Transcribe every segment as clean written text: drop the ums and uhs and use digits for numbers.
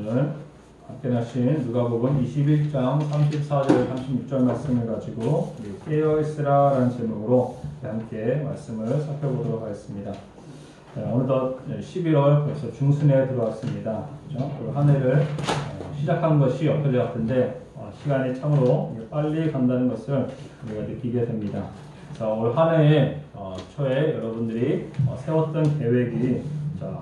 오늘 함께 하신 누가복음 21장 34절 36절 말씀을 가지고 깨어있으라 라는 제목으로 함께 말씀을 살펴보도록 하겠습니다. 어느덧 11월 벌써 중순에 들어왔습니다. 그렇죠? 한 해를 시작한 것이 엊그제 같은데 시간이 참으로 빨리 간다는 것을 우리가 느끼게 됩니다. 올 한 해의 초에 여러분들이 세웠던 계획이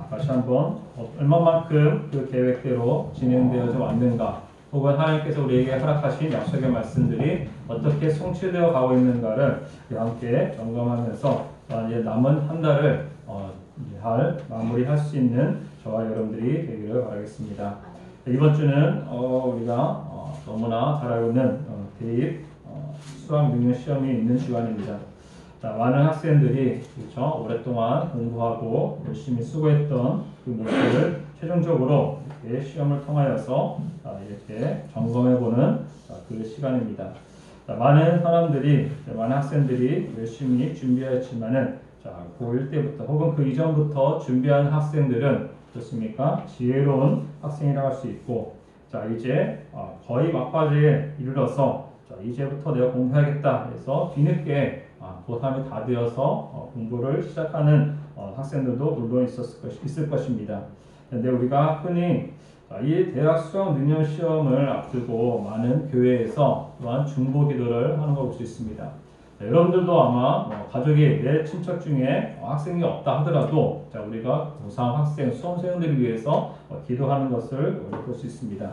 다시 한번 얼마만큼 그 계획대로 진행되어져 왔는가, 혹은 하나님께서 우리에게 허락하신 약속의 말씀들이 어떻게 성취되어 가고 있는가를 함께 점검하면서 이제 남은 한 달을 잘 마무리할 수 있는 저와 여러분들이 되기를 바라겠습니다. 이번 주는 우리가 너무나 잘 알고 있는 대입 수학 능력 시험이 있는 시간입니다. 많은 학생들이 그렇죠? 오랫동안 공부하고 열심히 수고했던 그 모습을 최종적으로 이렇게 시험을 통하여서 이렇게 점검해보는 그 시간입니다. 많은 사람들이, 많은 학생들이 열심히 준비했지만은 고1 때부터 혹은 그 이전부터 준비한 학생들은 어떻습니까? 지혜로운 학생이라고 할 수 있고, 이제 거의 막바지에 이르러서 이제부터 내가 공부해야겠다 해서 뒤늦게 고3이 다 되어서 공부를 시작하는 학생들도 물론 있을 것입니다. 그런데 우리가 흔히 이 대학 수학 능력 시험을 앞두고 많은 교회에서 또한 중보 기도를 하는 걸 볼 수 있습니다. 여러분들도 아마 가족이 내 친척 중에 학생이 없다 하더라도 우리가 고3 학생, 수험생들을 위해서 기도하는 것을 볼 수 있습니다.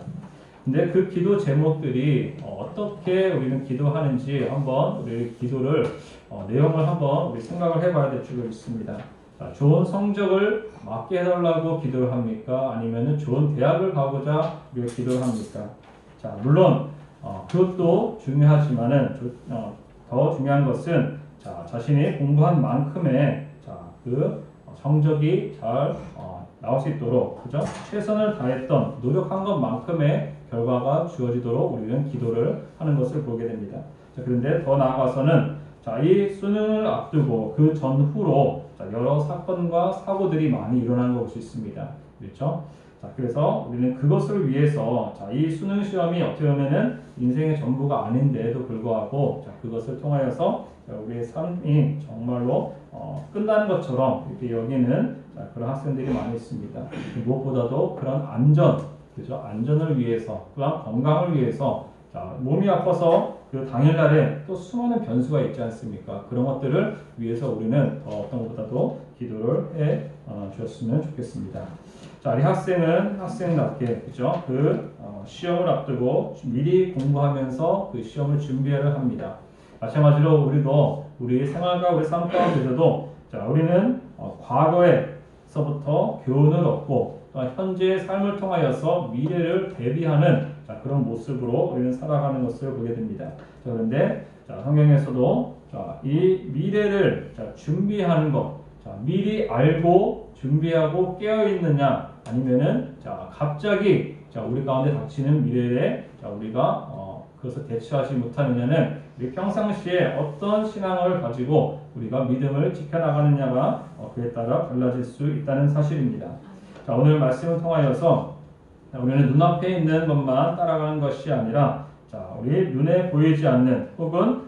근데 그 기도 제목들이 어떻게 우리는 기도하는지 한번 우리 기도를 내용을 한번 우리 생각을 해봐야 될 줄 믿습니다. 좋은 성적을 맞게 해달라고 기도를 합니까? 아니면 좋은 대학을 가고자 우리가 기도를 합니까? 물론 그것도 중요하지만은 더 중요한 것은 자신이 공부한 만큼의 그 성적이 잘 나올 수 있도록, 그죠? 최선을 다했던 노력한 것만큼의 결과가 주어지도록 우리는 기도를 하는 것을 보게 됩니다. 그런데 더 나아가서는 이 수능을 앞두고 그 전후로 여러 사건과 사고들이 많이 일어나는 걸 볼 수 있습니다. 그렇죠? 그래서 우리는 그것을 위해서 이 수능 시험이 어떻게 보면은 인생의 전부가 아닌데도 불구하고 그것을 통하여서 우리의 삶이 정말로 끝나는 것처럼 이렇게 여기는 그런 학생들이 많이 있습니다. 무엇보다도 그런 안전, 그죠? 안전을 위해서, 또한 건강을 위해서, 몸이 아파서 그 당일날에 또 수많은 변수가 있지 않습니까? 그런 것들을 위해서 우리는 어떤 것보다도 기도를 해 주셨으면 좋겠습니다. 이 학생은 학생답게, 그죠? 시험을 앞두고 미리 공부하면서 그 시험을 준비를 합니다. 마찬가지로 우리도 우리 생활과 우리 삶 가운데서도 우리는 과거에서부터 교훈을 얻고 현재의 삶을 통하여서 미래를 대비하는 그런 모습으로 우리는 살아가는 것을 보게 됩니다. 그런데 성경에서도 이 미래를 준비하는 것, 미리 알고 준비하고 깨어 있느냐, 아니면은 갑자기 우리 가운데 닥치는 미래에 우리가 그것을 대처하지 못하느냐는 우리 평상시에 어떤 신앙을 가지고 우리가 믿음을 지켜나가느냐가 그에 따라 달라질 수 있다는 사실입니다. 오늘 말씀을 통하여서 우리는 눈앞에 있는 것만 따라가는 것이 아니라 우리 눈에 보이지 않는, 혹은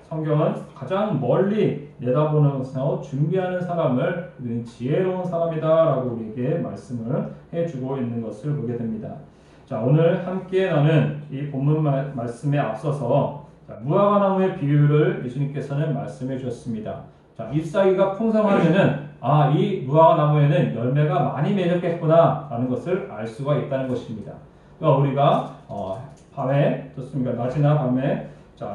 성경은 가장 멀리 내다보는 것으로 준비하는 사람을 우리는 지혜로운 사람이다 라고 우리에게 말씀을 해주고 있는 것을 보게 됩니다. 오늘 함께 나눈 이 본문 말씀에 앞서서 무화과나무의 비유를 예수님께서는 말씀해 주셨습니다. 잎사귀가 풍성하면은 이 무화과나무에는 열매가 많이 맺었겠구나 라는 것을 알 수가 있다는 것입니다. 그러니까 우리가 밤에, 좋습니까? 낮이나 밤에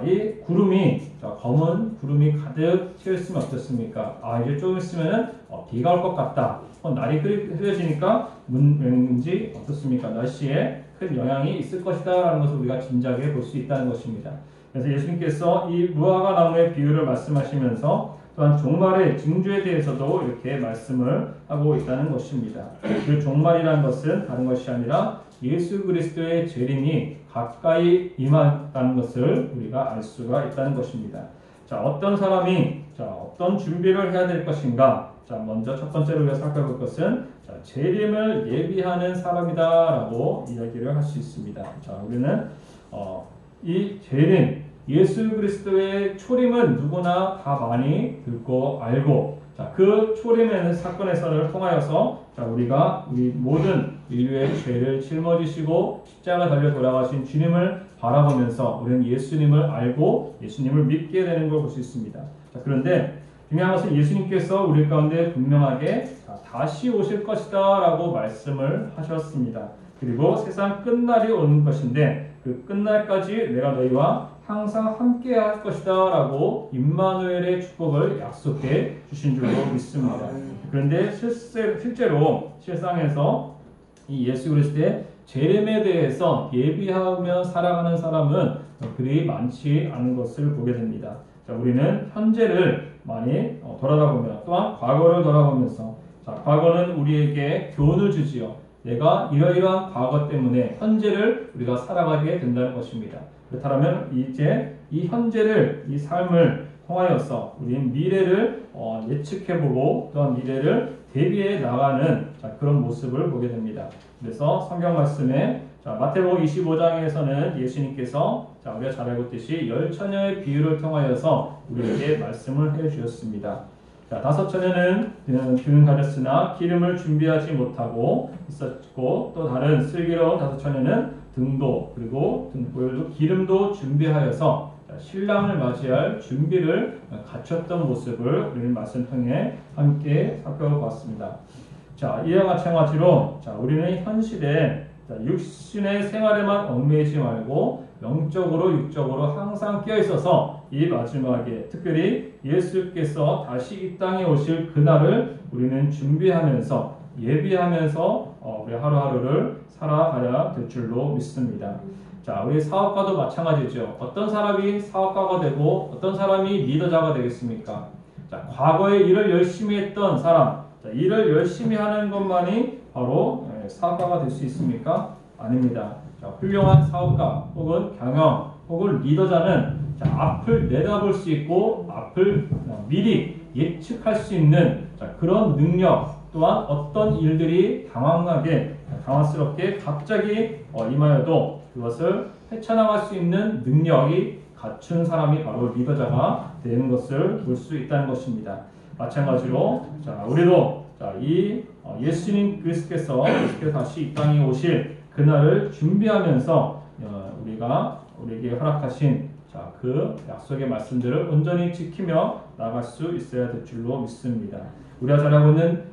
이 구름이, 검은 구름이 가득 튀어있으면 어떻습니까? 이제 조금 있으면은 비가 올 것 같다. 날이 흐려지니까 왠지 어떻습니까? 날씨에 큰 영향이 있을 것이다 라는 것을 우리가 짐작해 볼 수 있다는 것입니다. 그래서 예수님께서 이 무화과 나무의 비유를 말씀하시면서 또한 종말의 징조에 대해서도 이렇게 말씀을 하고 있다는 것입니다. 그 종말이라는 것은 다른 것이 아니라 예수 그리스도의 재림이 가까이 임한다는 것을 우리가 알 수가 있다는 것입니다. 어떤 사람이 어떤 준비를 해야 될 것인가? 먼저 첫 번째로 우리가 살펴볼 것은 자, 재림을 예비하는 사람이다라고 이야기를 할 수 있습니다. 자, 우리는 이 재림, 예수 그리스도의 초림은 누구나 다 많이 듣고 알고, 자, 그 초림의 사건에서를 통하여서 자, 우리가 우리 모든 인류의 죄를 짊어지시고 십자가 달려 돌아가신 주님을 바라보면서 우리는 예수님을 알고 예수님을 믿게 되는 걸 볼 수 있습니다. 자, 그런데 중요한 것은 예수님께서 우리 가운데 분명하게 다시 오실 것이다 라고 말씀을 하셨습니다. 그리고 세상 끝날이 오는 것인데 그 끝날까지 내가 너희와 항상 함께 할 것이다 라고 임마누엘의 축복을 약속해 주신 줄로 믿습니다. 그런데 실제로 실상에서 이 예수 그리스도의 재림에 대해서 예비하며 살아가는 사람은 그리 많지 않은 것을 보게 됩니다. 자, 우리는 현재를 많이 돌아다보며 또한 과거를 돌아보면서 자, 과거는 우리에게 교훈을 주지요. 내가 이러이러한 과거 때문에 현재를 우리가 살아가게 된다는 것입니다. 그렇다면 이제 이 현재를, 이 삶을 통하여서 우리는 미래를 예측해보고 또한 미래를 대비해 나가는 자, 그런 모습을 보게 됩니다. 그래서 성경 말씀에 자, 마태복음 25장에서는 예수님께서 자, 우리가 잘 알고 있듯이 10처녀의 비유를 통하여서 우리에게 말씀을 해주셨습니다. 자, 5처녀는 등은 가졌으나 기름을 준비하지 못하고 있었고 또 다른 슬기로운 5처녀는 등도 그리고 등보일도 기름도 준비하여서 신랑을 맞이할 준비를 갖췄던 모습을 우리는 말씀 통해 함께 살펴보았습니다. 자, 이와 마찬가지로 자, 우리는 현실에 육신의 생활에만 얽매이지 말고 영적으로 육적으로 항상 끼어 있어서 이 마지막에 특별히 예수께서 다시 이 땅에 오실 그날을 우리는 준비하면서 예비하면서 우리 하루하루를 살아가야 될 줄로 믿습니다. 자, 우리 사업가도 마찬가지죠. 어떤 사람이 사업가가 되고 어떤 사람이 리더자가 되겠습니까? 자, 과거에 일을 열심히 했던 사람, 자, 일을 열심히 하는 것만이 바로 사업가가 될 수 있습니까? 아닙니다. 자, 훌륭한 사업가 혹은 경영 혹은 리더자는 자, 앞을 내다볼 수 있고 앞을 미리 예측할 수 있는 자, 그런 능력 또한 어떤 일들이 당황스럽게 갑자기 임하여도 그것을 헤쳐나갈 수 있는 능력이 갖춘 사람이 바로 리더자가 되는 것을 볼 수 있다는 것입니다. 마찬가지로 자, 우리도 자, 이 예수님 그리스도께서 다시 이 땅에 오실 그날을 준비하면서 우리에게 허락하신 자, 그 약속의 말씀들을 온전히 지키며 나갈 수 있어야 될 줄로 믿습니다. 우리가 잘 알고 있는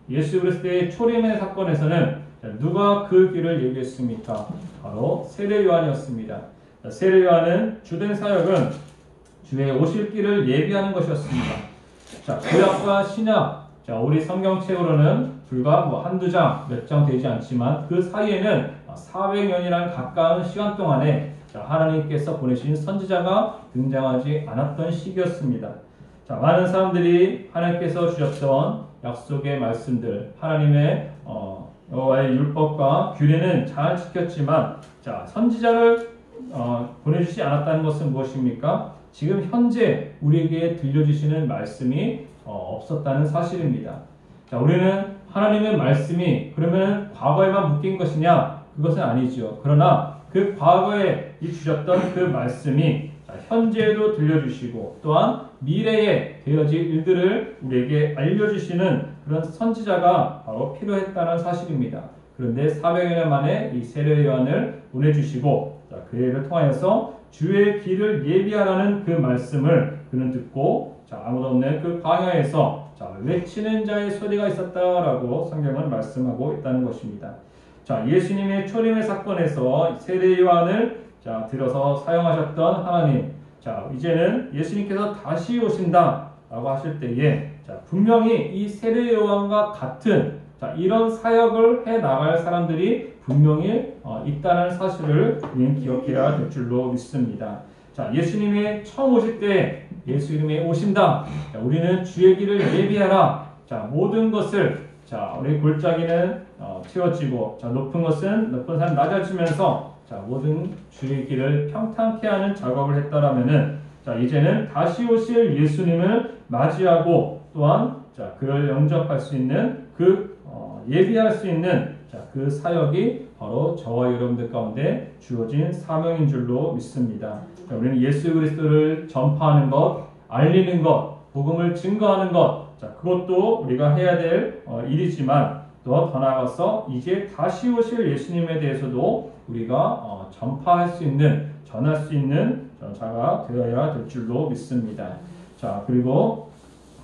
예수 그리스도의 초림의 사건에서는 누가 그 길을 얘기했습니까? 바로 세례 요한이었습니다. 세례 요한은 주된 사역은 주의 오실 길을 예비하는 것이었습니다. 자, 구약과 신약, 자, 우리 성경책으로는 불과 한두 장, 몇 장 되지 않지만 그 사이에는 400년이라는 가까운 시간 동안에 자, 하나님께서 보내신 선지자가 등장하지 않았던 시기였습니다. 자, 많은 사람들이 하나님께서 주셨던 약속의 말씀들, 하나님의 여호와의 율법과 규례는 잘 지켰지만 자, 선지자를 보내주지 않았다는 것은 무엇입니까? 지금 현재 우리에게 들려주시는 말씀이 없었다는 사실입니다. 자, 우리는 하나님의 말씀이 그러면 과거에만 묶인 것이냐? 그것은 아니죠. 그러나 그 과거에 주셨던 그 말씀이 현재에도 들려주시고 또한 미래에 되어질 일들을 우리에게 알려주시는 그런 선지자가 바로 필요했다는 사실입니다. 그런데 400여 년 만에 이 세례 요한을 보내주시고 그를 통하여서 주의 길을 예비하라는 그 말씀을 그는 듣고 자, 아무도 없는 그 광야에서 자, 외치는 자의 소리가 있었다라고 성경은 말씀하고 있다는 것입니다. 자, 예수님의 초림의 사건에서 세례 요한을 자, 들어서 사용하셨던 하나님. 자, 이제는 예수님께서 다시 오신다라고 하실 때에 자, 분명히 이 세례 요한과 같은 자, 이런 사역을 해 나갈 사람들이 분명히 있다는 사실을 우리는 기억해야 될 줄로 믿습니다. 자, 예수님이 처음 오실 때 예수님이 오신다. 자, 우리는 주의 길을 예비하라. 자, 모든 것을 자, 우리 골짜기는 채워지고 자, 높은 산 낮아지면서 자, 모든 주의 길을 평탄케 하는 작업을 했다라면은 자, 이제는 다시 오실 예수님을 맞이하고 또한 자, 그를 영접할 수 있는 그 예비할 수 있는 그 사역이 바로 저와 여러분들 가운데 주어진 사명인 줄로 믿습니다. 우리는 예수 그리스도를 전파하는 것, 알리는 것, 복음을 증거하는 것, 그것도 우리가 해야 될 일이지만 또 더 나아가서 이제 다시 오실 예수님에 대해서도 우리가 전파할 수 있는, 전할 수 있는 자가 되어야 될 줄로 믿습니다. 자, 그리고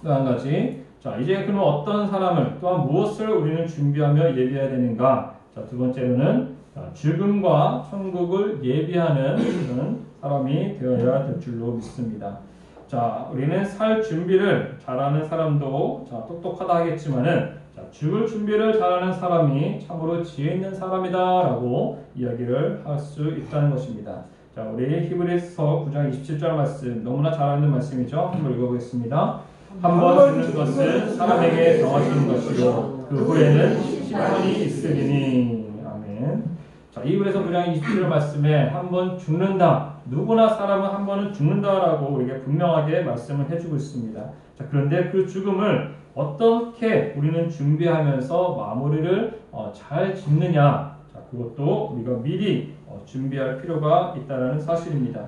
또 한 가지, 자, 이제 그럼 어떤 사람을, 또한 무엇을 우리는 준비하며 예비해야 되는가? 자, 두 번째로는 죽음과 천국을 예비하는 그런 사람이 되어야 될 줄로 믿습니다. 자, 우리는 살 준비를 잘하는 사람도 똑똑하다 하겠지만은 죽을 준비를 잘하는 사람이 참으로 지혜 있는 사람이다라고 이야기를 할 수 있다는 것입니다. 자, 우리 히브리서 9장 27절 말씀 너무나 잘 아는 말씀이죠. 한번 읽어보겠습니다. 한번 죽는 것은 사람에게 정하신 것이요 그 후에는 심판이 있으리니. 아멘. 자, 히브리서 9장 27절 말씀에 한번 죽는다. 누구나 사람은 한 번은 죽는다라고 우리에게 분명하게 말씀을 해주고 있습니다. 자, 그런데 그 죽음을 어떻게 우리는 준비하면서 마무리를 잘 짓느냐, 자, 그것도 우리가 미리 준비할 필요가 있다는 사실입니다.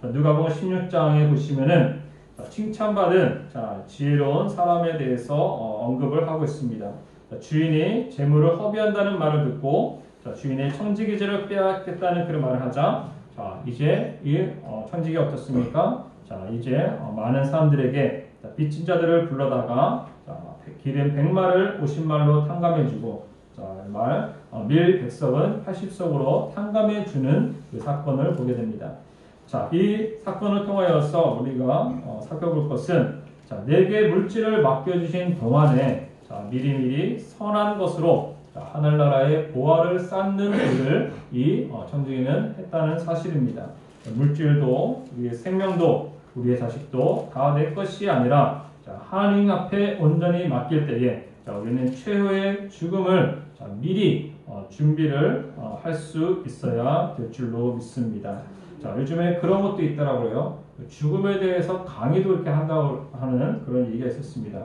자, 누가복음 16장에 보시면은 칭찬받은 지혜로운 사람에 대해서 언급을 하고 있습니다. 자, 주인이 재물을 허비한다는 말을 듣고 주인의 청지기지를 빼앗겠다는 그런 말을 하자, 자, 이제 이 청지기가 어떻습니까? 자, 이제 많은 사람들에게 빚진 자들을 불러다가 기름 100마를 50말로 탕감해주고, 밀 100석은 80석으로 탕감해주는 그 사건을 보게 됩니다. 자, 이 사건을 통하여서 우리가 살펴볼 것은, 내게 물질을 맡겨주신 동안에 미리미리 선한 것으로 하늘나라의 보화를 쌓는 일을 이 청지기는 했다는 사실입니다. 물질도, 우리의 생명도, 우리의 자식도 다 내 것이 아니라 하나님 앞에 온전히 맡길 때에 우리는 최후의 죽음을 미리 준비를 할 수 있어야 될 줄로 믿습니다. 자, 요즘에 그런 것도 있더라고요. 죽음에 대해서 강의도 이렇게 한다고 하는 그런 얘기가 있었습니다.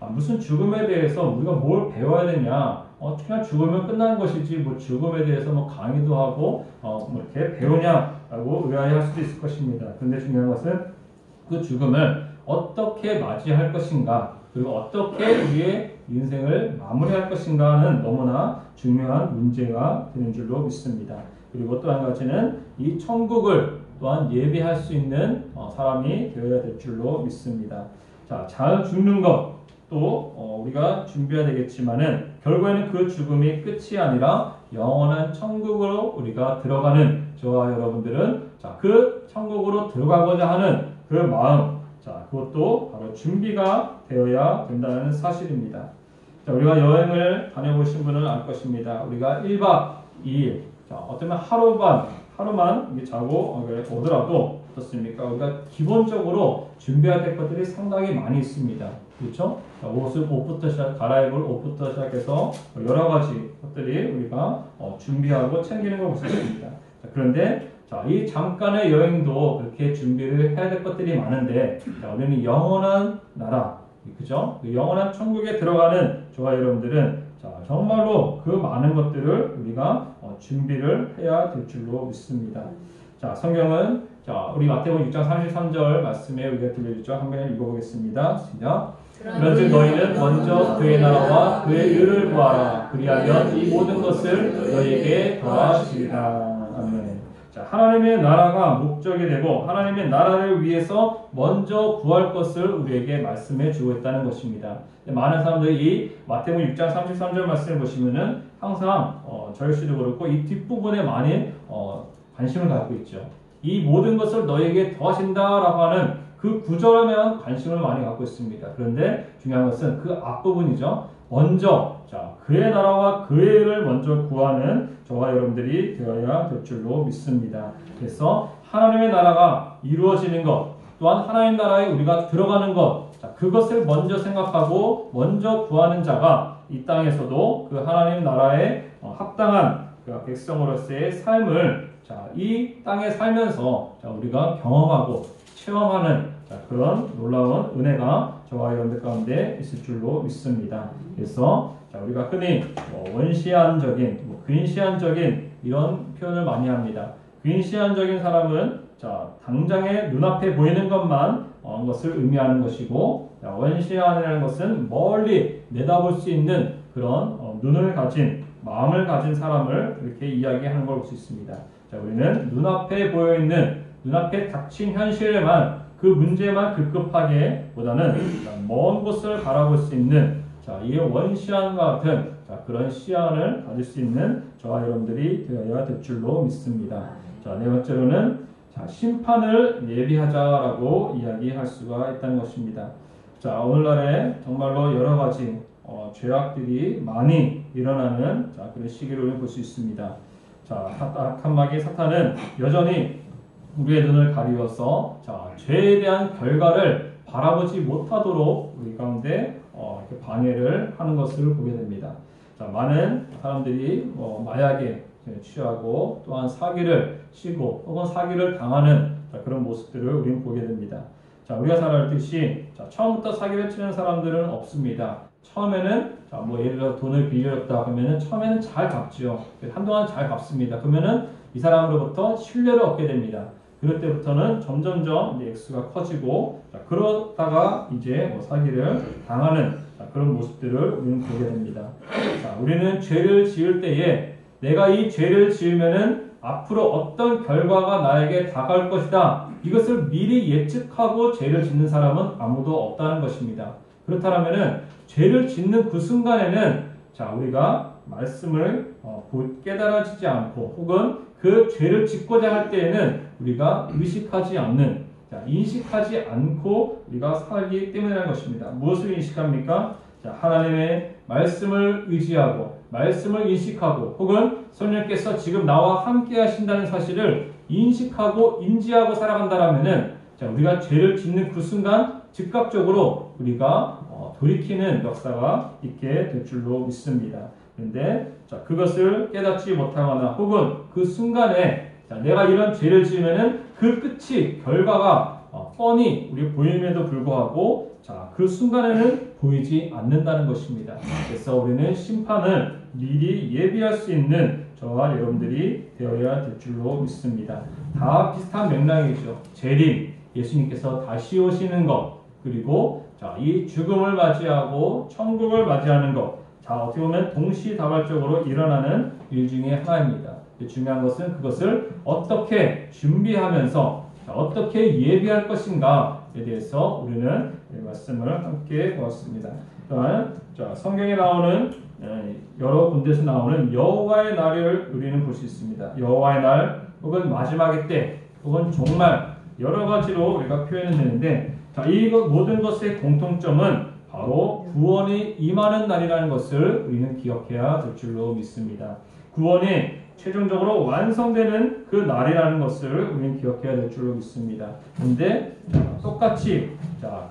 무슨 죽음에 대해서 우리가 뭘 배워야 되냐? 그냥 죽으면 끝나는 것이지 뭐 죽음에 대해서 뭐 강의도 하고 뭐 이렇게 배우냐라고 의아해할 수도 있을 것입니다. 그런데 중요한 것은 그 죽음을 어떻게 맞이할 것인가, 그리고 어떻게 우리의 인생을 마무리할 것인가는 너무나 중요한 문제가 되는 줄로 믿습니다. 그리고 또 한 가지는 이 천국을 또한 예비할 수 있는 사람이 되어야 될 줄로 믿습니다. 자, 잘 죽는 것 또 우리가 준비해야 되겠지만은 결국에는 그 죽음이 끝이 아니라 영원한 천국으로 우리가 들어가는 저와 여러분들은 그 천국으로 들어가고자 하는 그 마음, 그것도 바로 준비가 되어야 된다는 사실입니다. 자, 우리가 여행을 다녀보신 분은 알 것입니다. 우리가 1박 2일, 어쩌면 하루만 자고 오더라도 어떻습니까? 우리가 기본적으로 준비해야 될 것들이 상당히 많이 있습니다. 그렇죠? 옷부터 갈아입을 옷부터 시작해서 여러 가지 것들이 우리가 준비하고 챙기는 걸 볼 수 있습니다. 그런데 이 잠깐의 여행도 그렇게 준비를 해야 될 것들이 많은데, 우리는 영원한 나라, 그죠? 영원한 천국에 들어가는 저와 여러분들은 정말로 그 많은 것들을 우리가 준비를 해야 될 줄로 믿습니다. 자, 성경은 우리 마태복음 6장 33절 말씀에 우리가 들려주죠. 한번 읽어보겠습니다. 시작. 그런즉 너희는 먼저 그의 나라와 그의 의를 구하라. 그리하면 이 모든 것을 너희에게 더하시리라. 아멘. 자, 하나님의 나라가 목적이 되고 하나님의 나라를 위해서 먼저 구할 것을 우리에게 말씀해 주고 있다는 것입니다. 많은 사람들이 이 마태복음 6장 33절 말씀을 보시면은 항상 저희 씨도 그렇고 이 뒷부분에 많이 관심을 갖고 있죠. 이 모든 것을 너에게 더하신다라고 하는 그 구절에만 관심을 많이 갖고 있습니다. 그런데 중요한 것은 그 앞부분이죠. 먼저 그의 나라와 그의 의를 먼저 구하는 저와 여러분들이 되어야 될 줄로 믿습니다. 그래서 하나님의 나라가 이루어지는 것, 또한 하나님 나라에 우리가 들어가는 것, 그것을 먼저 생각하고 먼저 구하는 자가 이 땅에서도 그 하나님 나라에 합당한 그 백성으로서의 삶을 이 땅에 살면서 우리가 경험하고 체험하는 그런 놀라운 은혜가 저와 여러분들 가운데 있을 줄로 믿습니다. 그래서 우리가 흔히 원시한적인, 근시한적인 이런 표현을 많이 합니다. 근시한적인 사람은 당장에 눈앞에 보이는 것만 것을 의미하는 것이고, 원시한이라는 것은 멀리 내다볼 수 있는 그런 눈을 가진, 마음을 가진 사람을 이렇게 이야기하는 걸 볼 수 있습니다. 우리는 눈앞에 보여있는, 눈앞에 닥친 현실에만, 그 문제만 급급하게 보다는 먼 곳을 바라볼 수 있는 이 원시한과 같은 그런 시야를 가질 수 있는 저와 여러분들이 되어야 될 줄로 믿습니다. 네 번째로는 심판을 예비하자라고 이야기할 수가 있다는 것입니다. 오늘날에 정말로 여러 가지 죄악들이 많이 일어나는 그런 시기를 볼 수 있습니다. 칸막이 사탄은 여전히 우리의 눈을 가리워서 죄에 대한 결과를 바라보지 못하도록 우리 가운데 이렇게 방해를 하는 것을 보게 됩니다. 많은 사람들이 마약에 취하고 또한 사기를 치고 혹은 사기를 당하는 그런 모습들을 우리는 보게 됩니다. 우리가 잘 알듯이 처음부터 사기를 치는 사람들은 없습니다. 처음에는 예를 들어 돈을 빌려줬다 그러면은 처음에는 잘 갚죠. 한동안 잘 갚습니다. 그러면은 이 사람으로부터 신뢰를 얻게 됩니다. 그럴 때부터는 점점점 액수가 커지고 그러다가 이제 사기를 당하는 그런 모습들을 우리는 보게 됩니다. 우리는 죄를 지을 때에 내가 이 죄를 지으면은 앞으로 어떤 결과가 나에게 다가올 것이다. 이것을 미리 예측하고 죄를 짓는 사람은 아무도 없다는 것입니다. 그렇다면은 죄를 짓는 그 순간에는 우리가 말씀을 깨달아지지 않고 혹은 그 죄를 짓고자 할 때에는 우리가 의식하지 않는, 인식하지 않고 우리가 살기 때문이라는 것입니다. 무엇을 인식합니까? 하나님의 말씀을 의지하고 말씀을 인식하고 혹은 성령께서 지금 나와 함께 하신다는 사실을 인식하고 인지하고 살아간다라면은 우리가 죄를 짓는 그 순간 즉각적으로 우리가 돌이키는 역사가 있게 될 줄로 믿습니다. 그런데 그것을 깨닫지 못하거나 혹은 그 순간에 내가 이런 죄를 지으면은 그 끝이 결과가 뻔히 우리 보임에도 불구하고 그 순간에는 보이지 않는다는 것입니다. 그래서 우리는 심판을 미리 예비할 수 있는 저와 여러분들이 되어야 될 줄로 믿습니다. 다 비슷한 맥락이죠. 재림, 예수님께서 다시 오시는 것, 그리고 이 죽음을 맞이하고 천국을 맞이하는 것, 어떻게 보면 동시다발적으로 일어나는 일 중에 하나입니다. 중요한 것은 그것을 어떻게 준비하면서 어떻게 예비할 것인가에 대해서 우리는 말씀을 함께 보았습니다. 또한 성경에 나오는 여러 군데서 나오는 여호와의 날을 우리는 볼 수 있습니다. 여호와의 날 혹은 마지막의 때 혹은 종말 여러 가지로 우리가 표현이 되는데 이 모든 것의 공통점은 바로 구원이 임하는 날이라는 것을 우리는 기억해야 될 줄로 믿습니다. 구원이 최종적으로 완성되는 그 날이라는 것을 우리는 기억해야 될 줄로 믿습니다. 그런데 똑같이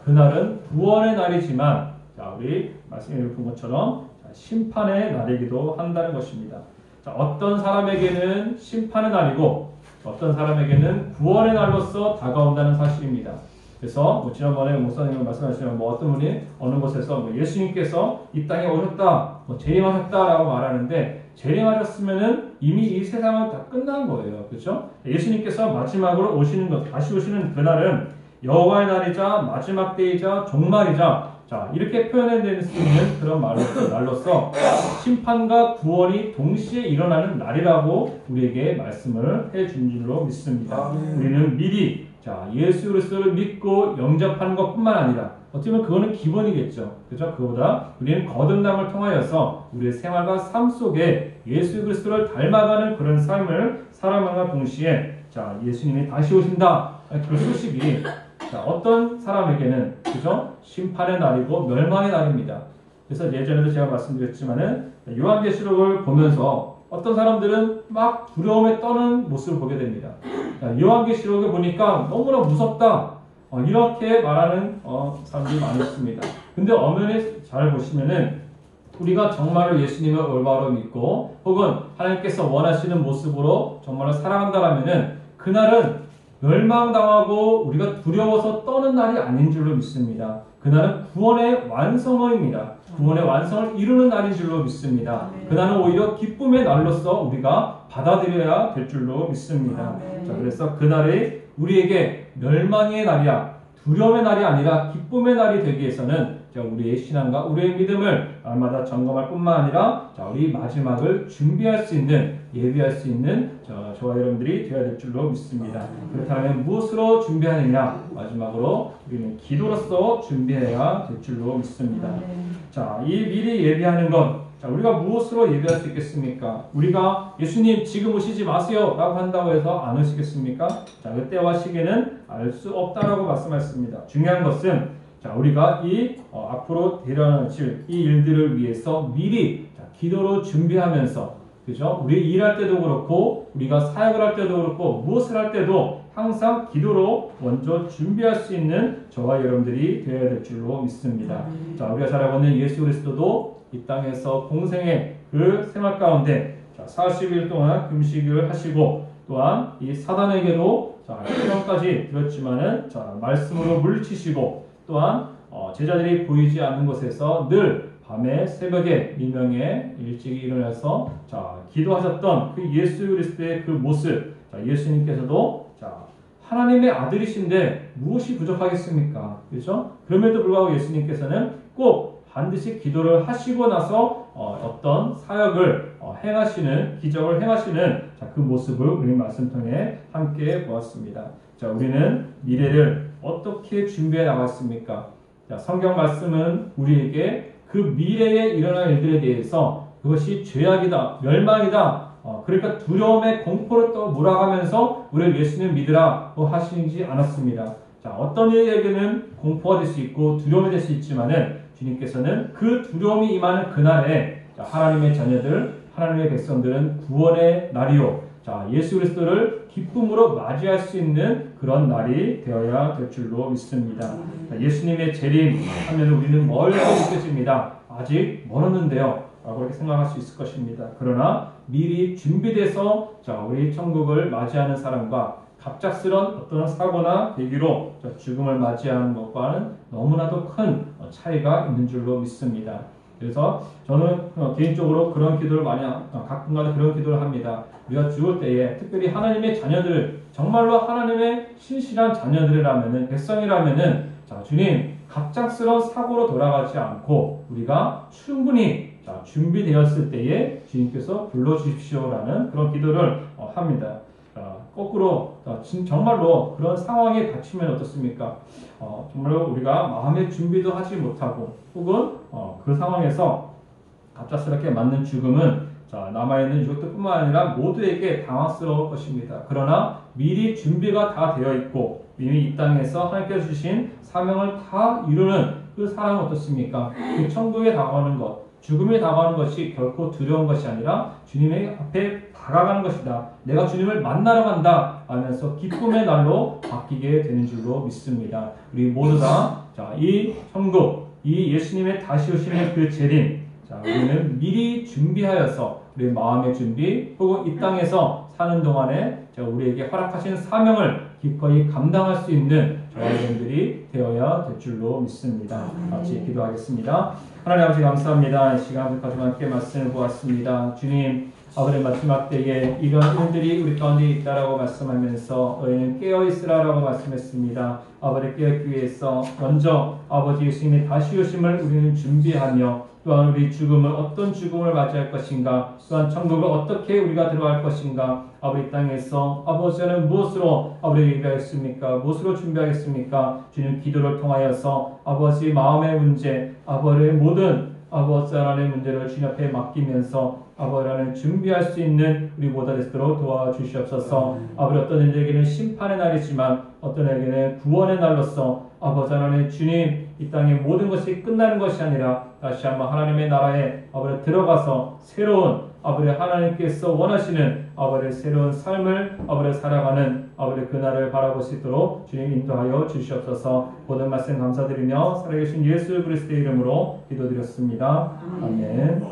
그날은 구원의 날이지만 우리 말씀에 본 것처럼 심판의 날이기도 한다는 것입니다. 어떤 사람에게는 심판의 날이고 어떤 사람에게는 구원의 날로서 다가온다는 사실입니다. 그래서 지난번에 목사님이 말씀하시면 어떤 분이 어느 곳에서 예수님께서 이 땅에 오셨다, 재림하셨다라고 말하는데 재림하셨으면은 이미 이 세상은 다 끝난 거예요. 그렇죠? 예수님께서 마지막으로 오시는 것, 다시 오시는 그날은 여호와의 날이자 마지막 때이자 종말이자 이렇게 표현될 수 있는 그런 날로서 심판과 구원이 동시에 일어나는 날이라고 우리에게 말씀을 해준 줄로 믿습니다. 우리는 미리 예수 그리스도를 믿고 영접하는 것뿐만 아니라 어떻게 보면 그거는 기본이겠죠. 그렇죠? 그보다 우리는 거듭남을 통하여서 우리의 생활과 삶 속에 예수 그리스도를 닮아가는 그런 삶을 살아가는 동시에 예수님이 다시 오신다. 그 소식이 어떤 사람에게는 그죠? 심판의 날이고 멸망의 날입니다. 그래서 예전에도 제가 말씀드렸지만은 요한계시록을 보면서 어떤 사람들은 막 두려움에 떠는 모습을 보게 됩니다. 요한계시록을 보니까 너무나 무섭다. 이렇게 말하는 사람들이 많이 있습니다. 근데 엄연히 잘 보시면은 우리가 정말로 예수님을 올바로 믿고 혹은 하나님께서 원하시는 모습으로 정말로 살아간다라면은 그날은 멸망당하고 우리가 두려워서 떠는 날이 아닌 줄로 믿습니다. 그날은 구원의 완성어입니다. 구원의 완성을 이루는 날인 줄로 믿습니다. 그날은 오히려 기쁨의 날로서 우리가 받아들여야 될 줄로 믿습니다. 자, 그래서 그날이 우리에게 멸망의 날이야, 두려움의 날이 아니라 기쁨의 날이 되기 위해서는 우리의 신앙과 우리의 믿음을 날마다 점검할 뿐만 아니라 우리 마지막을 준비할 수 있는, 예비할 수 있는 저와 여러분들이 되어야 될 줄로 믿습니다. 그렇다면 무엇으로 준비하느냐? 마지막으로 우리는 기도로서 준비해야 될 줄로 믿습니다. 자, 이 미리 예비하는 것, 우리가 무엇으로 예배할 수 있겠습니까? 우리가 예수님 지금 오시지 마세요 라고 한다고 해서 안 오시겠습니까? 자, 그 때와 시기는 알 수 없다라고 말씀하셨습니다. 중요한 것은 우리가 앞으로 일어날 이 일들을 위해서 미리 기도로 준비하면서, 그죠? 우리 일할 때도 그렇고 우리가 사역을 할 때도 그렇고 무엇을 할 때도 항상 기도로 먼저 준비할 수 있는 저와 여러분들이 되어야 될 줄로 믿습니다. 자, 우리가 잘 알고 있는 예수 그리스도도 이 땅에서 공생의 그 생활 가운데 40일 동안 금식을 하시고, 또한 이 사단에게도 시험까지 들었지만은 말씀으로 물리치시고, 또한 제자들이 보이지 않는 곳에서 늘 밤에 새벽에 미명에 일찍 일어나서 기도하셨던 그 예수 그리스도의 그 모습, 예수님께서도 하나님의 아들이신데 무엇이 부족하겠습니까? 그렇죠? 그럼에도 불구하고 예수님께서는 꼭 반드시 기도를 하시고 나서 어떤 사역을 행하시는, 기적을 행하시는 그 모습을 우리 말씀 통해 함께 보았습니다. 자, 우리는 미래를 어떻게 준비해 나갔습니까? 자, 성경 말씀은 우리에게 그 미래에 일어날 일들에 대해서 그것이 죄악이다, 멸망이다, 그러니까 두려움의 공포를 또 몰아가면서 우리를 예수님 믿으라고 하시지 않았습니다. 자, 어떤 이에게는 공포가 될 수 있고 두려움이 될 수 있지만은 주님께서는 그 두려움이 임하는 그날에 하나님의 자녀들, 하나님의 백성들은 구원의 날이요, 예수 그리스도를 기쁨으로 맞이할 수 있는 그런 날이 되어야 될 줄로 믿습니다. 예수님의 재림 하면 우리는 멀게 느껴집니다. 아직 멀었는데요 라고 그렇게 생각할 수 있을 것입니다. 그러나 미리 준비돼서 우리 천국을 맞이하는 사람과 갑작스런 어떤 사고나 계기로 죽음을 맞이하는 것과는 너무나도 큰 차이가 있는 줄로 믿습니다. 그래서 저는 개인적으로 그런 기도를 많이 가끔가다 그런 기도를 합니다. 우리가 죽을 때에 특별히 하나님의 자녀들, 정말로 하나님의 신실한 자녀들이라면은, 백성이라면은, 주님 갑작스러운 사고로 돌아가지 않고 우리가 충분히 준비되었을 때에 주님께서 불러주십시오라는 그런 기도를 합니다. 거꾸로 정말로 그런 상황에 닥치면 어떻습니까? 정말로 우리가 마음의 준비도 하지 못하고 혹은 그 상황에서 갑작스럽게 맞는 죽음은 남아있는 유족들뿐만 아니라 모두에게 당황스러울 것입니다. 그러나 미리 준비가 다 되어 있고 이미 이 땅에서 하나님께서 주신 사명을 다 이루는 그 사람은 어떻습니까? 그 천국에 다가오는 것, 죽음에 다가오는 것이 결코 두려운 것이 아니라 주님의 앞에 다가가는 것이다. 내가 주님을 만나러 간다 하면서 기쁨의 날로 바뀌게 되는 줄로 믿습니다. 우리 모두 다 이 천국, 이 예수님의 다시 오시는 그 재림, 우리는 미리 준비하여서 우리 마음의 준비 혹은 이 땅에서 사는 동안에 우리에게 허락하신 사명을 기꺼이 감당할 수 있는 저와 여러분들이 되어야 될 줄로 믿습니다. 같이 기도하겠습니다. 하나님 아버지 감사합니다. 이 시간까지 함께 말씀을 보았습니다. 주님, 아버지 마지막 때에 이런 일들이 우리 가운데 있다라고 말씀하면서 너희는 깨어있으라라고 말씀했습니다. 아버지 깨어있기 위해서 먼저 아버지 예수님의 다시 오심을 우리는 준비하며 또한 우리 죽음을 어떤 죽음을 맞이할 것인가, 또한 천국을 어떻게 우리가 들어갈 것인가, 아버지 땅에서 아버지는 무엇으로 아버지를 예배하겠습니까? 무엇으로 준비하겠습니까? 주님 기도를 통하여서 아버지 마음의 문제, 아버지의 모든 아버지 하나님의 문제를 주님 앞에 맡기면서 아버지 하나님 준비할 수 있는 우리 모두 되도록 도와주시옵소서. 아버지 어떤 이들에게는 심판의 날이지만 어떤 이에게는 구원의 날로서 아버지 하나님 주님 이 땅의 모든 것이 끝나는 것이 아니라 다시 한번 하나님의 나라에 아버지 들어가서 새로운 아버지 하나님께서 원하시는 아버지 새로운 삶을 아버지 살아가는 아버지 그날을 바라볼 수 있도록 주님 인도하여 주시옵소서. 모든 말씀 감사드리며 살아계신 예수 그리스도의 이름으로 기도드렸습니다. 아멘.